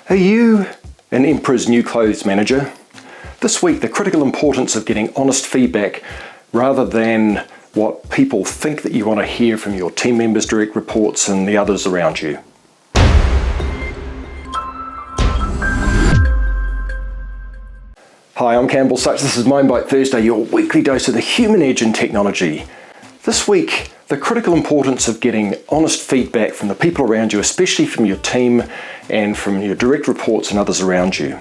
Are you an Emperor's New Clothes manager? This week, the critical importance of getting honest feedback rather than what people think that you want to hear from your team members, direct reports, and the others around you. Hi, I'm Campbell Sutch. This is Mindbite Thursday, your weekly dose of the human edge in technology. This week, the critical importance of getting honest feedback from the people around you, especially from your team and from your direct reports and others around you.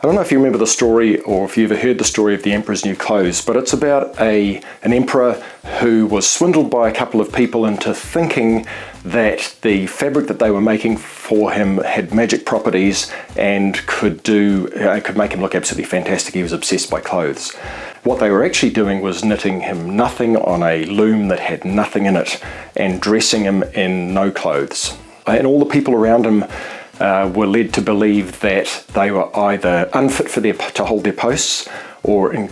I don't know if you remember the story or if you ever heard the story of the Emperor's New Clothes, but it's about an emperor who was swindled by a couple of people into thinking that the fabric that they were making for him had magic properties and could make him look absolutely fantastic. He was obsessed by clothes. What they were actually doing was knitting him nothing on a loom that had nothing in it and dressing him in no clothes. And all the people around him were led to believe that they were either unfit to hold their posts or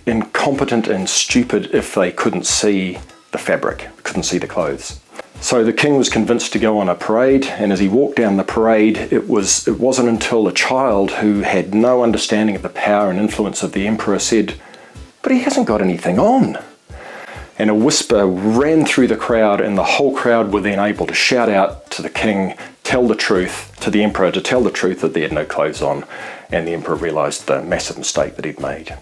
incompetent and stupid if they couldn't see the fabric, couldn't see the clothes. So the king was convinced to go on a parade, and as he walked down the parade, it wasn't until a child who had no understanding of the power and influence of the emperor said, "But he hasn't got anything on." And a whisper ran through the crowd, and the whole crowd were then able to shout out to the king, tell the truth, to the emperor to tell the truth that they had no clothes on, and the emperor realised the massive mistake that he'd made.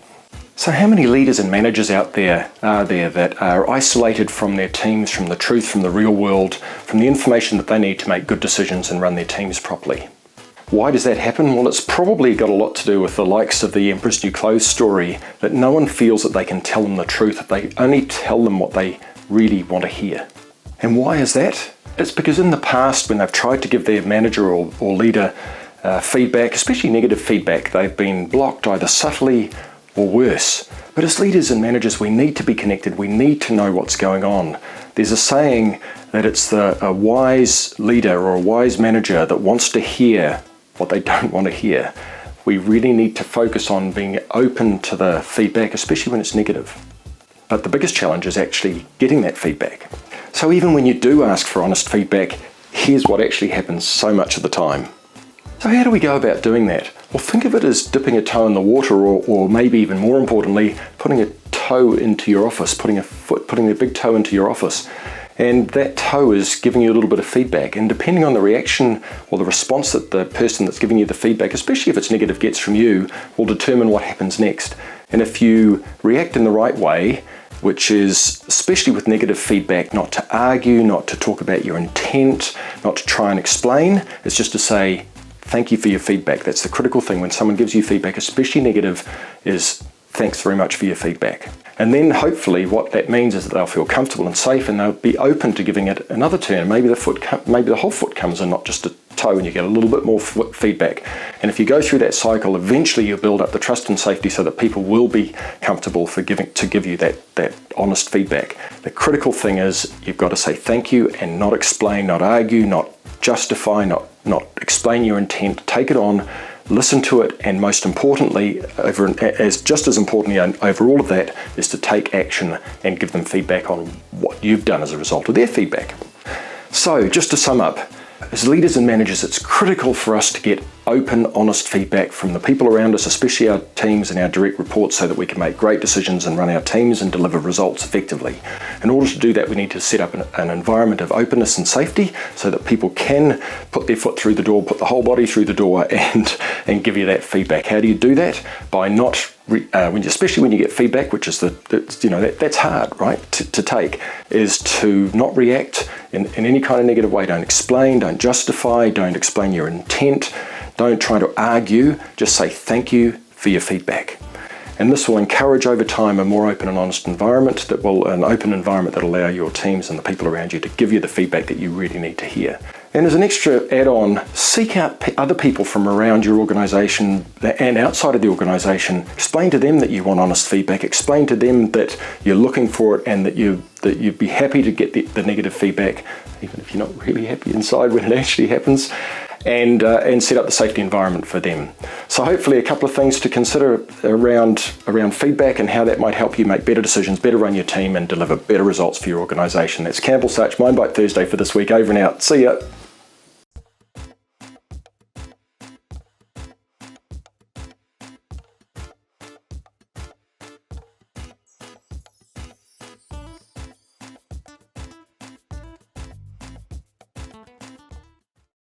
So how many leaders and managers out there are there that are isolated from their teams, from the truth, from the real world, from the information that they need to make good decisions and run their teams properly? Why does that happen? Well, it's probably got a lot to do with the likes of the Emperor's New Clothes story, that no one feels that they can tell them the truth, that they only tell them what they really want to hear. And why is that? It's because in the past, when they've tried to give their manager or leader feedback, especially negative feedback, they've been blocked either subtly or worse. But as leaders and managers, we need to be connected. We need to know what's going on. There's a saying that it's a wise leader or a wise manager that wants to hear what they don't want to hear. We really need to focus on being open to the feedback, especially when it's negative. But the biggest challenge is actually getting that feedback. So even when you do ask for honest feedback, here's what actually happens so much of the time. So how do we go about doing that? Well, think of it as dipping a toe in the water, or maybe even more importantly, putting a toe into your office, putting a big toe into your office. And that toe is giving you a little bit of feedback. And depending on the reaction or the response that the person that's giving you the feedback, especially if it's negative, gets from you, will determine what happens next. And if you react in the right way, which is, especially with negative feedback, not to argue, not to talk about your intent, not to try and explain, it's just to say, thank you for your feedback. That's the critical thing. When someone gives you feedback, especially negative, is thanks very much for your feedback. And then hopefully what that means is that they'll feel comfortable and safe, and they'll be open to giving it another turn. Maybe the whole foot comes in, not just a toe, and you get a little bit more feedback. And if you go through that cycle, eventually you'll build up the trust and safety so that people will be comfortable to give you that honest feedback. The critical thing is you've got to say thank you and not explain, not argue, not justify, not explain your intent. Take it on, listen to it, and most importantly, just as importantly over all of that, is to take action and give them feedback on what you've done as a result of their feedback. So just to sum up, as leaders and managers, it's critical for us to get open, honest feedback from the people around us, especially our teams and our direct reports, so that we can make great decisions and run our teams and deliver results effectively. In order to do that, we need to set up an environment of openness and safety so that people can put their foot through the door, put the whole body through the door, and give you that feedback. How do you do that? By not especially when you get feedback, which is that's hard, right, to take, is to not react in any kind of negative way. Don't explain, don't justify, don't explain your intent, don't try to argue, just say thank you for your feedback. And this will encourage over time a more open and honest environment, an open environment that will allow your teams and the people around you to give you the feedback that you really need to hear. And as an extra add-on, seek out other people from around your organisation and outside of the organisation. Explain to them that you want honest feedback. Explain to them that you're looking for it and that you'd be happy to get the negative feedback, even if you're not really happy inside when it actually happens. And set up the safety environment for them. So hopefully a couple of things to consider around feedback and how that might help you make better decisions, better run your team, and deliver better results for your organisation. That's Campbell Sutch, Mindbite Thursday for this week. Over and out. See ya.